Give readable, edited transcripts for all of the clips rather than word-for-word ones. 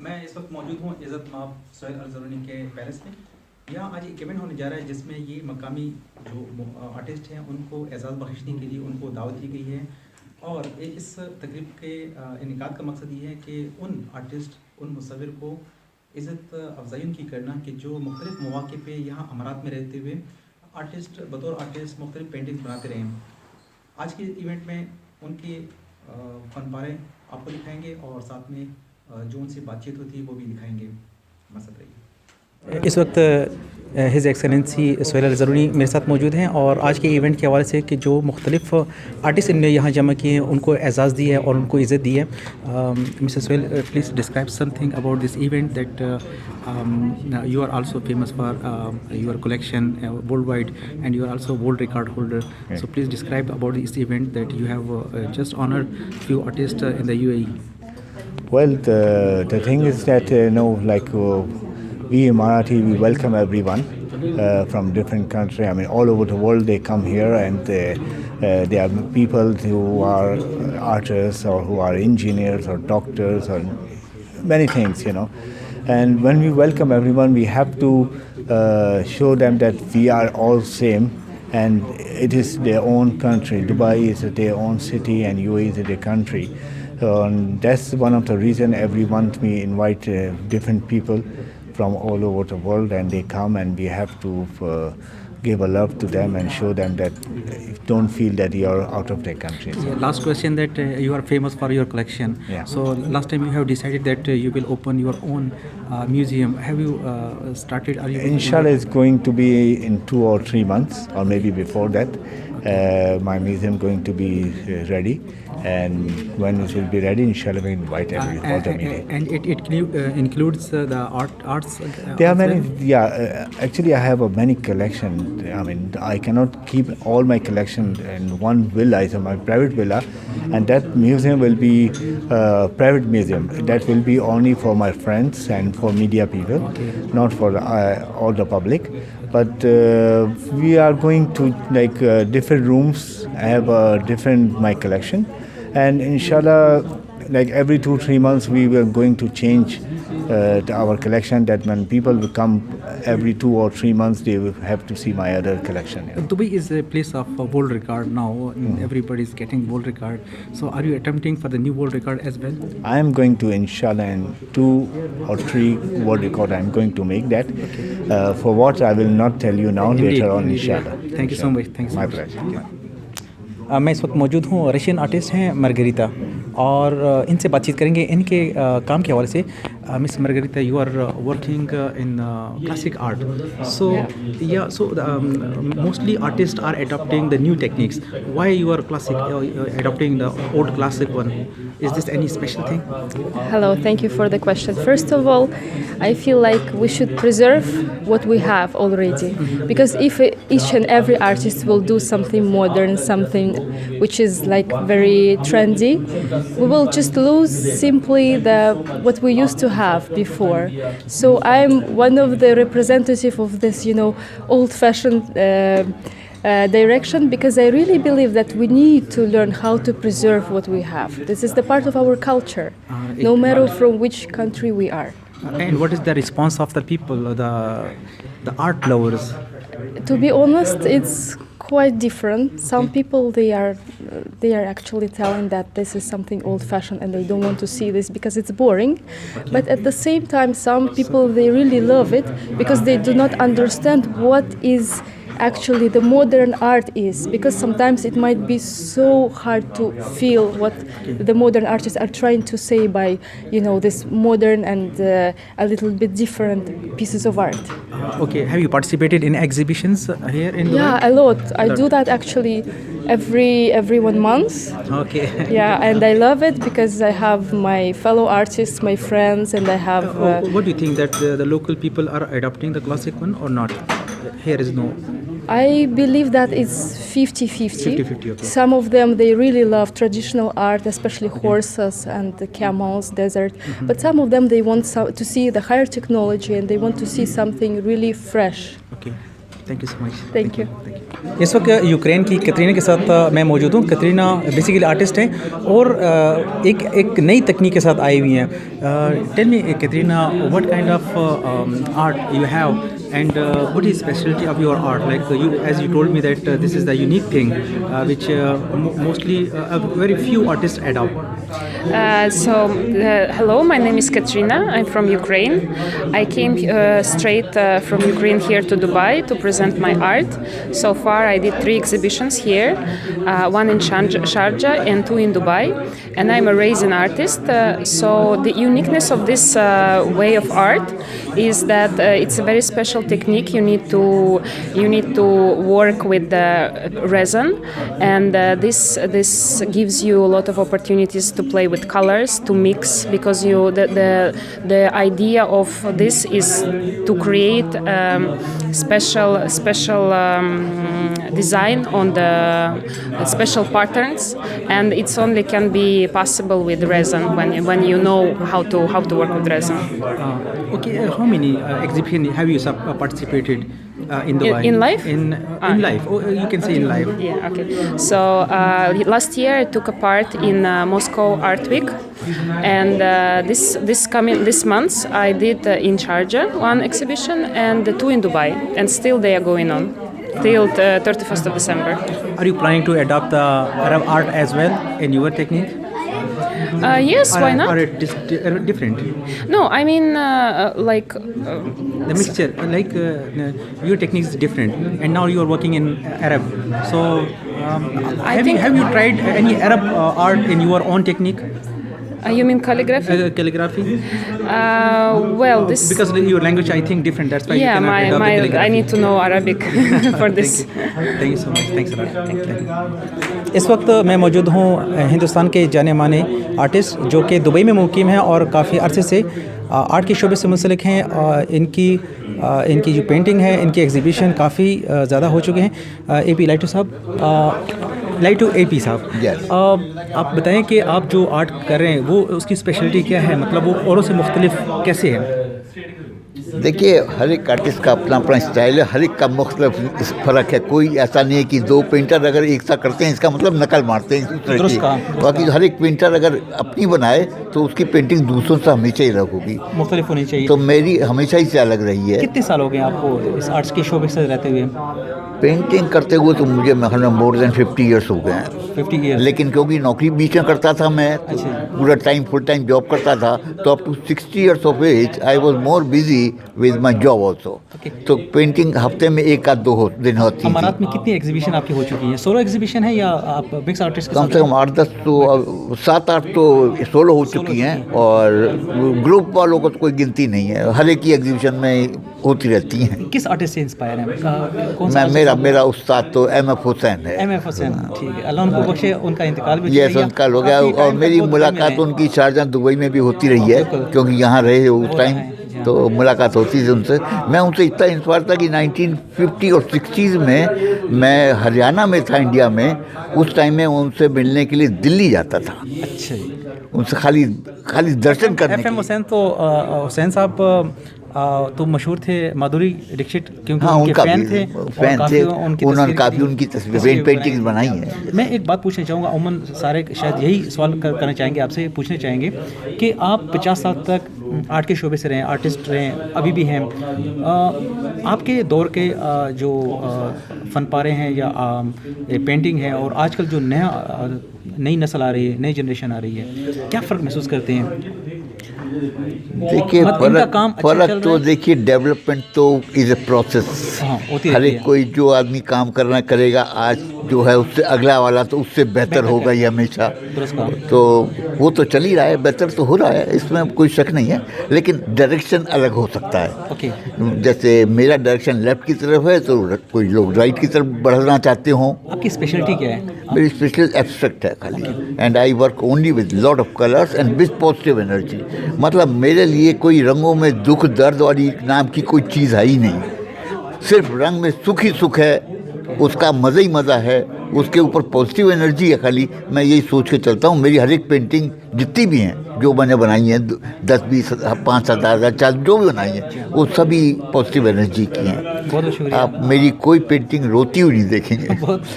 मैं इस वक्त मौजूद हूँ इज़्ज़त माब सोहेल अल-ज़रूनी के पैलेस में। यहाँ आज एक इवेंट होने जा रहा है जिसमें ये मकामी जो आर्टिस्ट हैं उनको एजाज़ बख्शने के लिए उनको दावत दी गई है। और इस तकरीब के इनेकाद का मकसद ये है कि उन आर्टिस्ट, उन मुसव्विर को इज़्ज़त अफजाई उनकी करना कि जो मुख्तलिफ़ मौक़े पे यहाँ अमारात में रहते हुए आर्टिस्ट बतौर आर्टिस्ट मुख्तलिफ़ पेंटिंग्स बनाते रहे हैं। आज के इवेंट में उनके फ़न पारे आपको दिखाएंगे और साथ में जो उनसे बातचीत होती है वो भी दिखाएंगे। मसद रहिए। इस वक्त हिज़ एक्सेलेंसी सोहेल अल-ज़रूनी मेरे साथ मौजूद हैं और आज के इवेंट के हवाले से कि जो मुख्तलिफ़ आर्टिस्ट इनने यहाँ जमा किए हैं उनको एजाज़ दी है और उनको इज़्ज़त दी है। Mister Sohail, please describe something about this event that you are also famous for your collection worldwide, and you are also world record holder. So please describe about this event that you have just honored few artists in the UAE. Well, the thing is that we Marathi, we welcome everyone from different countries. I mean, all over the world they come here, and there are people who are artists or who are engineers or doctors or many things, you know. And when we welcome everyone, we have to show them that we are all same, and it is their own country. Dubai is their own city, and UAE is their country. And that's one of the reasons every month we invite different people from all over the world, and they come, and we have to give a love to them and show them that don't feel that you are out of their country. Yeah, last question, that you are famous for your collection. Yeah. So last time you have decided that you will open your own museum. Have you started? Are you Inshallah, it's going to be in 2 or 3 months, or maybe before that. My museum going to be ready, and when it will be ready, inshallah, we invite all the media. And it includes the arts. There are many. Yeah, actually, I have a many collection. I mean, I cannot keep all my collection in one villa. It's my private villa, and that museum will be private museum. That will be only for my friends and for media people, not for all the public. But we are going to different rooms. I have a different my collection, and inshallah, like every 2-3 months, we were going to change our collection. That when people will come every 2 or 3 months, they will have to see my other collection. Yeah. Dubai is a place of world record now. Everybody is getting world record. So are you attempting for the new world record as well? I am going to, inshallah, in 2 or 3 world record, I am going to make that. For what I will not tell you now. Indeed, later on, indeed, inshallah. Thank you so much. Thank you so My much. pleasure. मैं इस वक्त मौजूद हूँ, Russian artist हैं margherita, और इनसे बातचीत करेंगे इनके काम के हवाले से। Miss Margarita, you are working in classic art, so mostly artist are adopting the new techniques. Why you are adopting the old classic one? Is this any special thing? Hello, thank you for the question. First of all, I feel like we should preserve what we have already, because if each and every artist will do something modern, something which is like very trendy, we will just lose simply what we used to have before. So I'm one of the representative of this, old-fashioned direction, because I really believe that we need to learn how to preserve what we have. This is the part of our culture, no matter from which country we are. And what is the response of the people, the art lovers? To be honest, it's quite different. Some people they are actually telling that this is something old-fashioned and they don't want to see this because it's boring. But at the same time, some people they really love it because they do not understand what is actually the modern art is, because sometimes it might be so hard to feel what the modern artists are trying to say by this modern and a little bit different pieces of art. Okay, have you participated in exhibitions here in Dubai? Yeah, a lot. I do that actually every 1 month. Okay. Yeah, and I love it because I have my fellow artists, my friends, and I have what do you think, that the local people are adopting the classic one or not? Here is no. I believe that it's 50-50. 50-50, okay. Some of them, they really love traditional art, especially horses and the camels, desert. But some of them, they want to see the higher technology, and they want to see something really fresh. Okay. Thank you so much. Thank you. इस वक्त Ukraine की कैटरीना के साथ मैं मौजूद हूँ। Katrina basically artist हैं और एक नई तकनीक के साथ आई हुई हैं। Tell me Katrina, what kind of art you have and what is specialty of your art? Like you, as you told me that this is the unique thing which mostly very few artists adopt. Hello, my name is Katrina. I'm from Ukraine. I came straight from Ukraine here to Dubai to present my art. So far, I did 3 exhibitions here, one in Sharjah and 2 in Dubai. And I'm a resin artist. So the uniqueness of this way of art is that it's a very special technique. You need to work with the resin, and this gives you a lot of opportunities to play with colors, to mix, because the idea of this is to create special design on the special patterns, and it's only can be possible with resin when you know how to work with resin. Okay, how many exhibitions have you participated in Dubai? In life? In life. Oh, you can say in life. Yeah, okay. So last year I took a part in Moscow Art Week, and this month I did in Sharjah 1 exhibition and 2 in Dubai, and still they are going on till 31st of December. Are you planning to adopt the Arab art as well in your technique? Yes, why not? Or it is different? No, I mean The mixture, like your technique is different, and now you are working in Arab. So, have you tried any Arab art in your own technique? You mean calligraphy? Calligraphy? Well, this because your language, I think, different. That's why yeah, you cannot adopt the I calligraphy. need to know Arabic for this. Thank you so much. Thanks a lot. Thank you. इस वक्त मैं मौजूद हूँ हिंदुस्तान के जाने माने artist जो कि दुबई में मुकीम हैं और काफ़ी अरसे से आर्ट के शोबे से मुंसलिक हैं। इनकी जो पेंटिंग है, इनकी एग्जीबिशन काफ़ी ज़्यादा हो चुके हैं। AP लाइटू साहब, लाइटू AP साहब, आप बताएं कि आप जो आर्ट कर रहे हैं वो उसकी स्पेशलिटी क्या है, मतलब वो औरों से मुख्तलिफ कैसे है? देखिए, हर एक आर्टिस्ट का अपना अपना स्टाइल है, हर एक का मुख्तलिफ फ़र्क है। कोई ऐसा नहीं है कि 2 पेंटर अगर एक सा करते हैं इसका मतलब नकल मारते हैं दूसरे की। बाकी हर एक पेंटर अगर अपनी बनाए तो उसकी पेंटिंग दूसरों से हमेशा ही अलग होगी, मुख्तलिफ होनी चाहिए। तो मेरी हमेशा ही से अलग रही है। कितने साल हो गए आपको इस आर्ट्स के शोबे से रहते हुए? पेंटिंग करते हुए तो मुझे मोर देन 50 ईयर्स हो गए हैं। 50 ईयर्स। लेकिन क्योंकि नौकरी बीच में करता था मैं, पूरा टाइम फुल टाइम जॉब करता था, तो up to 60 years of age I was more busy with my job also. तो पेंटिंग हफ्ते में 1 या 2 दिन होती है। अमारात में कितनी एग्जीबिशन आपकी हो चुकी हैं? सोलो एग्जीबिशन है या आप मिक्स आर्टिस्ट? कम से कम 8-10 तो 7-8 तो सोलो हो चुकी हैं, और ग्रुप वालों को तो कोई गिनती नहीं है, हर एक की एग्जीबिशन में होती रहती हैं। किस आर्टिस्ट से इंस्पायर हैं? कौन सा? मेरा उस्ताद तो MF हुसैन है। MF हुसैन, ठीक है, अल्लाह उनको बख्शे, उनका इंतकाल भी यस, इंतकाल हो गया। और मेरी मुलाकात उनकी शारजाह दुबई में भी होती रही है, क्योंकि यहाँ रहे उस टाइम, तो मुलाकात होती थी उनसे। मैं उनसे इतना इंस्पायर था कि 1950 और 60s में मैं हरियाणा में था, इंडिया में। उस टाइम में उनसे मिलने के लिए दिल्ली जाता था। अच्छा जी। उनसे खाली दर्शन करने। FM हुसैन तो हुसैन साहब तो मशहूर थे माधुरी दीक्षित, क्योंकि उनके फैन थे। उन्होंने काफ़ी उनकी तस्वीरें पेंटिंग्स बनाई हैं। मैं एक बात पूछना चाहूँगा, अमूमन सारे शायद यही सवाल करना चाहेंगे आपसे, पूछना चाहेंगे कि आप 50 साल तक आर्ट के शोबे से रहे, आर्टिस्ट रहे, अभी भी हैं। आपके दौर के जो फ़न पारे हैं या पेंटिंग है, और आजकल जो नई नस्ल आ रही है, नई जनरेशन आ रही है, क्या फ़र्क महसूस करते हैं? देखिए, फर्क तो देखिए, डेवलपमेंट तो इज़ ए प्रोसेस। हर एक कोई जो आदमी काम करना करेगा, आज जो है उससे अगला वाला तो उससे बेहतर होगा ही हमेशा। तो वो तो चल ही रहा है, बेहतर तो हो रहा है, इसमें कोई शक नहीं है, लेकिन डायरेक्शन अलग हो सकता है। जैसे मेरा डायरेक्शन लेफ्ट की तरफ है, तो कोई लोग राइट की तरफ बढ़ना चाहते हों। आपकी स्पेशलिटी क्या है? मेरी स्पेशल एब्स्ट्रैक्ट है खाली, and I work only with lot of colours and with positive energy. मतलब मेरे लिए कोई रंगों में दुख दर्द और नाम की कोई चीज़ है ही नहीं, सिर्फ रंग में सुख ही सुख है, उसका मज़ा ही मज़ा है, उसके ऊपर पॉजिटिव एनर्जी है खाली। मैं यही सोच के चलता हूँ। मेरी हर एक पेंटिंग जितनी भी हैं, जो मैंने बनाई हैं 10-20 5 हज़ार 4 जो भी बनाई हैं वो सभी पॉजिटिव एनर्जी की हैं। बहुत शुक्रिया। आप मेरी कोई पेंटिंग रोती हुई नहीं देखेंगे।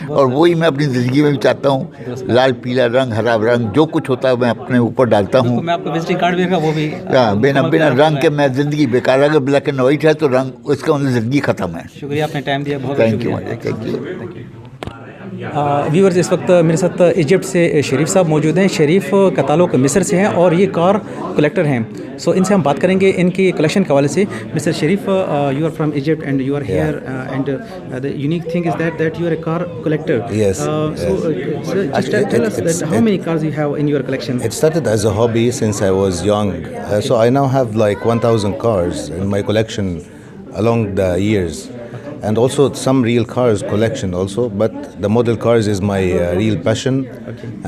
और वही मैं अपनी ज़िंदगी में भी चाहता हूँ, लाल पीला रंग हरा रंग जो कुछ होता है मैं अपने ऊपर डालता हूँ। मैं आपको विजिटिंग कार्ड भी वो भी बिना रंग के मैं ज़िंदगी बेकार, अगर ब्लैक एंड वाइट है तो रंग उसका मतलब ज़िंदगी ख़त्म है। शुक्रिया, आपने टाइम दिया, बहुत थैंक यू। व्यूअर्स, इस वक्त मेरे साथ इजिप्ट से शरीफ साहब मौजूद हैं। शरीफ का ताल्लुक मिस्र से हैं और ये कार कलेक्टर हैं। सो इनसे हम बात करेंगे इनकी कलेक्शन के हवाले से। Mister Sharif, you are from Egypt and you are here and the unique thing is that you are a car collector. Yes. So just tell us that how many cars you have in your collection? It started as a hobby since I was young. So I now have like 1,000 cars in my collection along the years. And also some real cars collection also, but the model cars is my real passion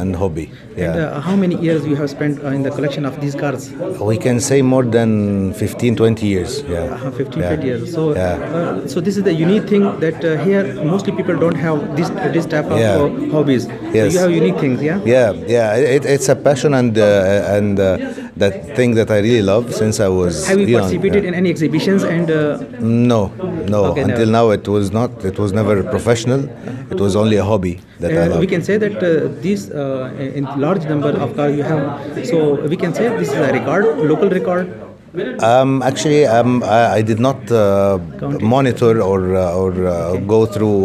and hobby. Yeah. And how many years you have spent in the collection of these cars? We can say more than 15-20 years. Yeah. 15-20 years. So so this is the unique thing that here mostly people don't have this type of hobbies. Yes. So you have unique things, yeah? Yeah. It's a passion and that thing that I really love since I was young. Have you participated in any exhibitions and? No. Okay, Until now it was not. It was never professional. It was only a hobby that I love. We can say that these in large number of cars you have. So we can say this is a record, local record. Actually, I did not monitor or go through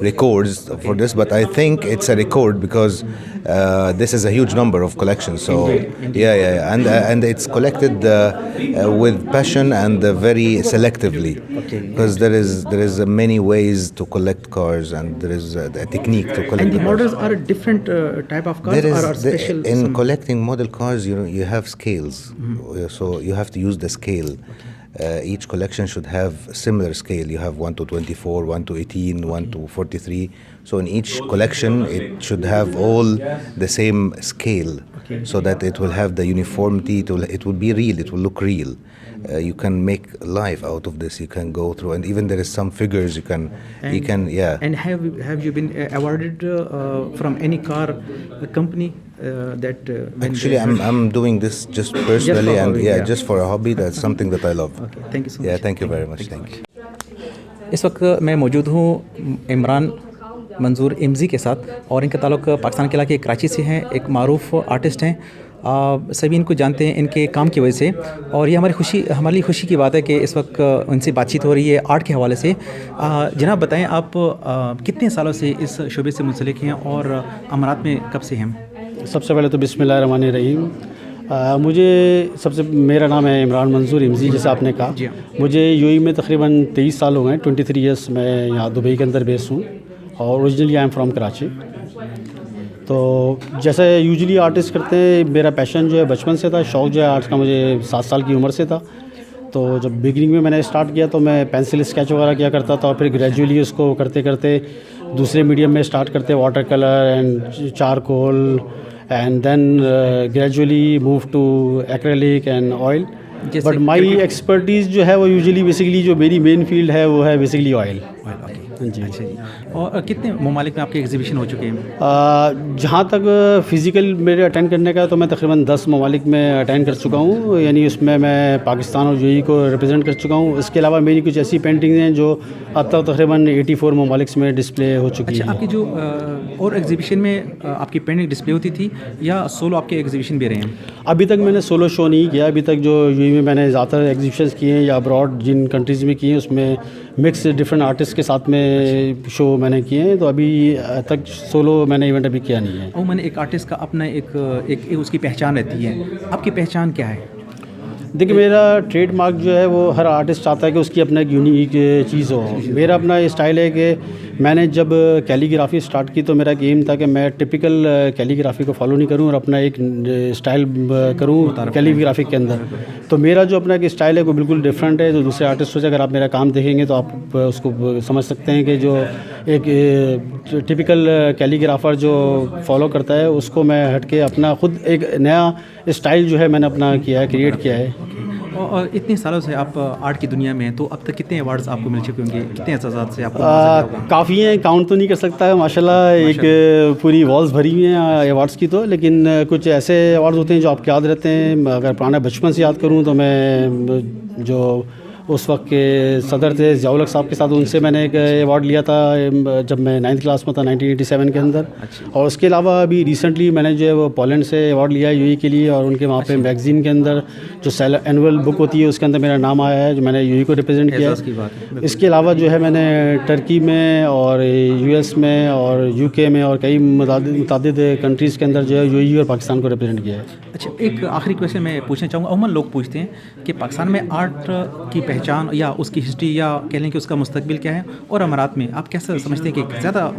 records for this, but I think it's a record because this is a huge number of collections. So yeah, and it's collected with passion and very selectively, because there is many ways to collect cars and there is a technique to collect. And the models are different type of cars or are special. In collecting model cars, you have scales, so you have to use the scale. Each collection should have similar scale. You have 1 to 24, 1 to 18, 1 to 43. So in each collection, it should have all the same scale, so that it will have the uniformity. It will be real. It will look real. You can make life out of this. You can go through, and even there is some figures you can. And have you been awarded from any car company? Actually, I'm doing this just personally, just hobby, just for a hobby. That's something that I love. Okay, thank you so much. Yeah, thank you very much. Thank you. इस वक्त मैं मौजूद हूँ इमरान मंजूर emoji के साथ और इनका ताल्लुक पाकिस्तान के इलाके कराची से हैं। एक मारूफ आर्टिस्ट हैं, सभी इनको जानते हैं इनके काम की वजह से। और ये हमारे लिए खुशी की बात है कि इस वक्त उनसे बातचीत हो रही है आर्ट के हवाले से। जनाब बताएं, आप कितने सालों से इस शोबे से मुंसलिक हैं और अमारात में कब से हैं? सबसे पहले तो बिस्मिल्लाहिर्रहमानिर्रहीम। मेरा नाम है इमरान मंजूर इमजी, जैसे आपने कहा। मुझे यूएई में तकरीबन 23 साल हो गए। 23 ईयर्स मैं यहाँ दुबई के अंदर बेस हूँ और originally I am from Karachi. तो जैसे यूजुअली आर्टिस्ट करते हैं, मेरा पैशन जो है बचपन से था, शौक़ जो है आर्ट का मुझे 7 साल की उम्र से था। तो जब बिगिनिंग में मैंने स्टार्ट किया तो मैं पेंसिल स्केच वगैरह किया करता था, और फिर ग्रेजुअली उसको करते करते दूसरे मीडियम में स्टार्ट करते water colour and charcoal, and then gradually move to acrylic and oil. But my expertise जो है वो यूजुअली बेसिकली जो मेरी मेन फील्ड है वो है बेसिकली ऑयल। जी। अच्छा जी। और कितने ममालिक में आपके एग्जीबिशन हो चुके हैं? जहाँ तक फ़िज़िकल मेरे अटेंड करने का है तो मैं तकरीबन 10 ममालिक में अटेंड कर चुका हूँ, यानी उसमें मैं पाकिस्तान और यूएई को रिप्रेजेंट कर चुका हूँ। इसके अलावा मेरी कुछ ऐसी पेंटिंग्स हैं जो अब तक तकरीबन 84 ममालिक में डिस्प्ले हो चुकी है। आपकी जो और एग्जीबिशन में आपकी पेंटिंग डिस्प्ले होती थी या सोलो आपके एग्जीबिशन भी रहे हैं? अभी तक मैंने सोलो शो नहीं किया। अभी तक जो यूएई में मैंने ज़्यादातर एग्जीबिशंस किए हैं या अब्रॉड जिन कंट्रीज़ में किए हैं उसमें मिक्स डिफरेंट आर्टिस्ट के साथ में शो मैंने किए हैं। तो अभी तक सोलो मैंने इवेंट अभी किया नहीं है। और मैंने एक आर्टिस्ट का अपना एक उसकी पहचान रहती है, आपकी पहचान क्या है? देखिए, मेरा ट्रेडमार्क जो है वो हर आर्टिस्ट चाहता है कि उसकी अपना एक यूनिक चीज़ हो। मेरा अपना ये स्टाइल है कि मैंने जब कैलीग्राफी स्टार्ट की तो मेरा एक एम था कि मैं टिपिकल कैलीग्राफी को फॉलो नहीं करूं और अपना एक स्टाइल करूं कैलीग्राफी के अंदर। तो मेरा जो अपना एक स्टाइल है वो बिल्कुल डिफरेंट है। जो दूसरे आर्टिस्टों से अगर आप मेरा काम देखेंगे तो आप उसको समझ सकते हैं कि जो एक टिपिकल कैलीग्राफर जो फॉलो करता है उसको मैं हट के अपना खुद एक नया स्टाइल जो है मैंने अपना किया है, क्रिएट किया है। और इतने सालों से आप आर्ट की दुनिया में हैं, तो अब तक कितने अवार्ड्स आपको मिल चुके होंगे, कितने एजाज़ात से आपको नवाजा गया होगा? काफ़ी हैं, काउंट तो नहीं कर सकता है माशाल्लाह। एक पूरी वॉल्स भरी हुई हैं अवार्ड्स की तो, लेकिन कुछ ऐसे अवार्ड्स होते हैं जो आपको याद रहते हैं। अगर पुराना बचपन से याद करूँ तो मैं जो उस वक्त के सदर थे ज़ियाउल हक साहब के साथ, उनसे मैंने एक अवार्ड लिया था जब मैं 9th क्लास में था 1987 के अंदर। और उसके अलावा अभी रिसेंटली मैंने जो है वो पोलैंड से अवार्ड लिया है यूएई के लिए, और उनके वहाँ पे मैगज़ीन के अंदर जो एनुअल बुक होती है उसके अंदर मेरा नाम आया है, जो मैंने यूएई को रिप्रेजेंट किया है। इसके अलावा जो है मैंने टर्की में और यूएस में और यूके में और कई मुतादिद कंट्रीज़ के अंदर जो है यूएई और पाकिस्तान को रिप्रेजेंट किया है। अच्छा, एक आखिरी क्वेश्चन मैं पूछना चाहूँगा। अमूमन लोग पूछते हैं कि पाकिस्तान में आर्ट की पहचान या उसकी हिस्ट्री या कह लें कि उसका मुस्तकबिल क्या है, और अमारात में आप कैसे समझते हैं कि ज़्यादा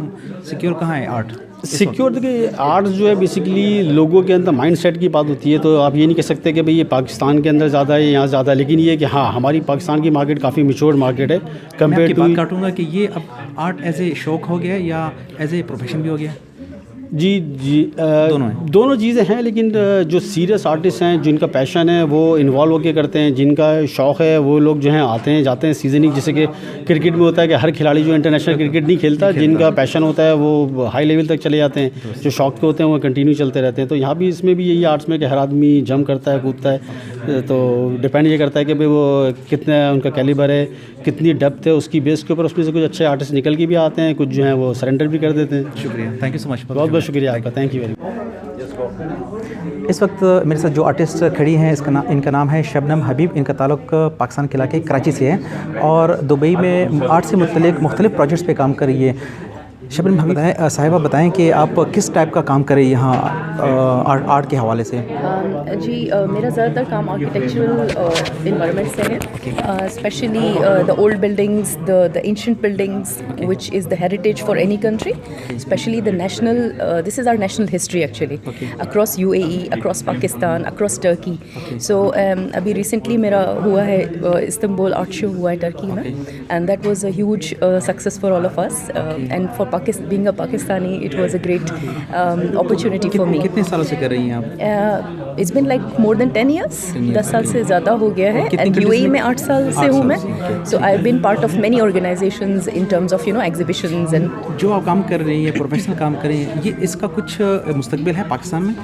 सिक्योर कहाँ है आर्ट? सिक्योर देखिए, आर्ट जो है बेसिकली लोगों के अंदर माइंड सेट की बात होती है, तो आप ये नहीं कह सकते कि भाई ये पाकिस्तान के अंदर ज़्यादा है, यहाँ ज़्यादा है, लेकिन ये कि हाँ हमारी पाकिस्तान की मार्केट काफ़ी मैच्योर मार्केट है कंपेयर टू। बात काटूंगा कि ये अब आर्ट एज ए शौक हो गया है या एज ए प्रोफेशन भी हो गया? जी दोनों चीज़ें हैं, लेकिन जो सीरियस आर्टिस्ट हैं जिनका पैशन है वो इन्वॉल्व होकर करते हैं, जिनका शौक़ है वो लोग जो हैं आते हैं जाते हैं सीजनिंग। जैसे कि क्रिकेट में होता है कि हर खिलाड़ी जो इंटरनेशनल क्रिकेट नहीं खेलता, जिनका पैशन होता है वो हाई लेवल तक चले जाते हैं, जो शौक़ के होते हैं वो कंटिन्यू चलते रहते हैं। तो यहाँ भी इसमें भी यही आर्ट्स में कि हर आदमी जम करता है, कूदता है, तो डिपेंड ये करता है कि भाई वो कितना उनका कैलिबर है, कितनी डेप्थ है, उसकी बेस के ऊपर उसमें से कुछ अच्छे आर्टिस्ट निकल के भी आते हैं, कुछ जो हैं वो सरेंडर भी कर देते हैं। शुक्रिया, थैंक यू सो मच। बहुत शुक्रिया आपका, थैंक यू वेरी मच। इस वक्त मेरे साथ जो आर्टिस्ट खड़ी हैं इनका नाम है शबनम हबीब। इनका ताल्लुक पाकिस्तान के इलाके कराची से है और दुबई में आर्ट से मुख्तलिफ प्रोजेक्ट्स पे काम कर रही है। शबनम साहिबा बताएं कि आप किस टाइप का काम कर रही हैं यहाँ आर्ट के हवाले से? जी मेरा ज़्यादातर काम आर्किटेक्चरल इन्वायरमेंट से है, specially the old buildings, the ancient buildings which is the heritage for any country, specially the national, this is our national history actually across UAE, across Pakistan, across Turkey. So अभी recently मेरा हुआ है Istanbul art show हुआ है Turkey में, and that was a huge success for all of us, and for being a Pakistani, it was a great opportunity for me. कितने सालों से कर रही हैं आप? It's been like more than 10 years. 10 साल से ज़्यादा हो गया है, and UAE में 8 साल से हूँ मैं. So I've been part of many organizations in terms of exhibitions and. जो आप काम कर रही हैं, प्रोफेशनल काम कर रही हैं, ये इसका कुछ मुस्तकबिल है पाकिस्तान में?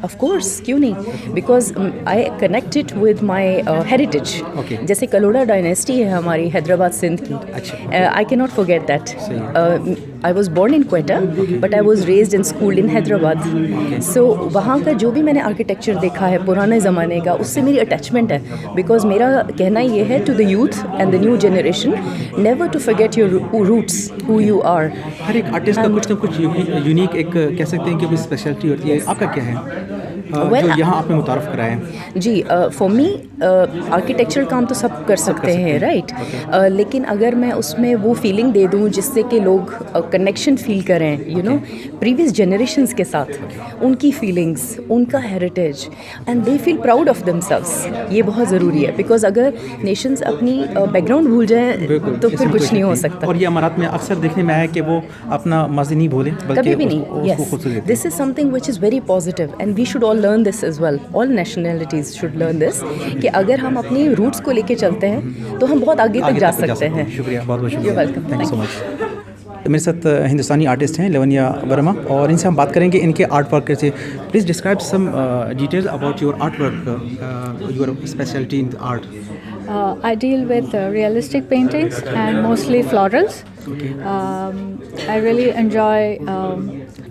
Of course, क्यों नहीं? Because I connected with my heritage. Okay. जैसे कलोड़ा डायनेस्टी है हमारी हैदराबाद सिंध की. I cannot forget that. I was born in Quetta, but I was raised and schooled in Hyderabad. So वहाँ का जो भी मैंने आर्किटेक्चर देखा है पुराने ज़माने का, उससे मेरी अटैचमेंट है. Because मेरा कहना ये है to the youth and the new generation, never to forget your roots, who you are. हर एक आर्टिस्ट का कुछ ना कुछ यूनिक एक कह सकते हैं कि कोई स्पेशलिटी होती है. आपका क्या है? जो यहाँ आपने मुतारफ़ कराया है? जी फॉर मी आर्किटेक्चरल काम तो सब कर सकते हैं, राइट? लेकिन अगर मैं उसमें वो फीलिंग दे दूँ जिससे कि लोग कनेक्शन फील करें, प्रीवियस जनरेशंस के साथ, उनकी फीलिंग्स, उनका heritage, and they feel proud of themselves, ये बहुत ज़रूरी है। बिकॉज अगर नेशंस अपनी बैकग्राउंड भूल जाएं तो फिर कुछ नहीं हो सकता। और ये अमारात में अक्सर देखने में आया कि वो अपना माज़ी नहीं भूलें, कभी भी नहीं। Yes, this is something which is very positive and we should all learn this as well. All nationalities should learn this कि अगर हम अपनी रूट्स को लेके चलते हैं तो हम बहुत आगे तक जा सकते हैं। शुक्रिया, बहुत बहुत शुक्रिया। You're welcome. Thank you so much. मेरे साथ हिंदुस्तानी आर्टिस्ट हैं लवनिया वर्मा, और इनसे हम बात करेंगे इनके आर्ट वर्क से। Please describe some details about your art work, your speciality in art. I deal with realistic paintings and mostly florals. Okay. I really enjoy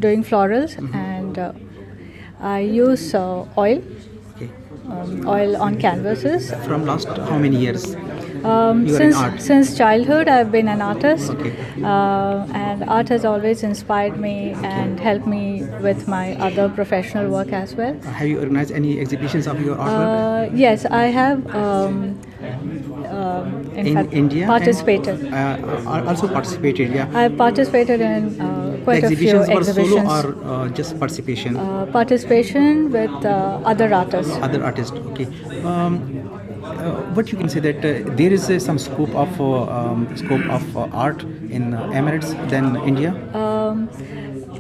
doing florals, and I use oil. Okay. Oil on canvases. From last how many years? Since childhood, I've been an artist. Okay. And art has always inspired me and helped me with my other professional work as well. Have you organized any exhibitions of your artwork? Yes, I have. In fact, India participated. Also participated, yeah. I've participated in quite a few exhibitions. Were solo or just participation? Participation with other artists. Other artists, okay. What you can say that there is some scope of art in Emirates than India?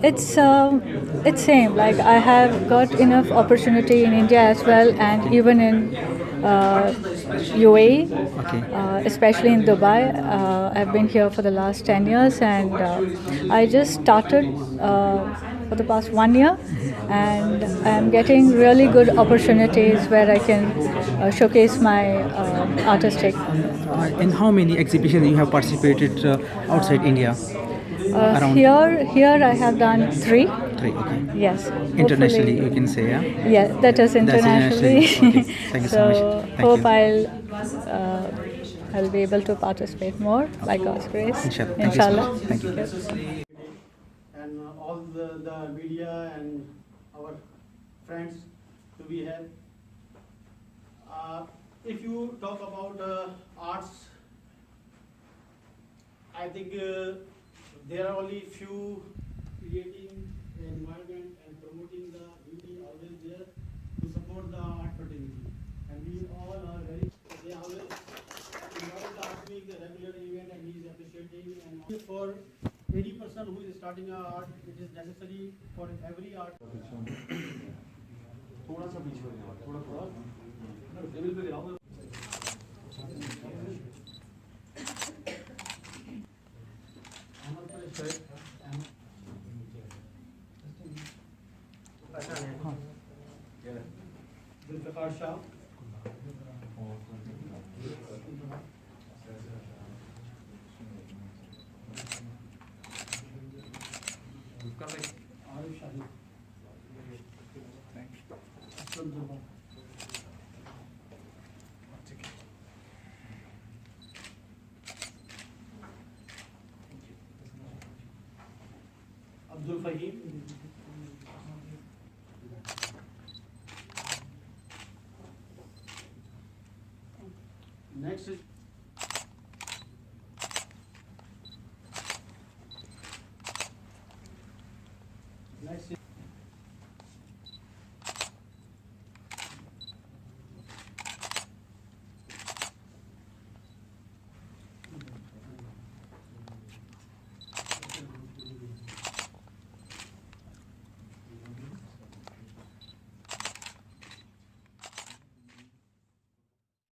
It's same. Like I have got enough opportunity in India as well, and even in UAE, Okay. especially in Dubai. I've been here for the last 10 years, and I just started for the past 1 year, and I'm getting really good opportunities where I can showcase my artistic. In how many exhibitions you have participated outside India? Around Here I have done 3. 3. Okay. Yes. Internationally, Hopefully- you can say, yeah. Yeah, that is internationally. Okay. Thank you so much. Thank Hope you. I'll be able to participate more by God's grace. Inshallah. Thank you so Inshallah. much. Thank you. And all the media and our friends to be here. If you talk about arts, I think there are only few creating an environment and promoting the beauty always there to support the art fraternity. And we all are very, they always invite last week the regular event, and he is appreciating. And for any person who is starting a art, it is necessary for every art. Zulfiqar Shah. Arif Shahid. Aslam Zaman. Abdul Fahim. Next is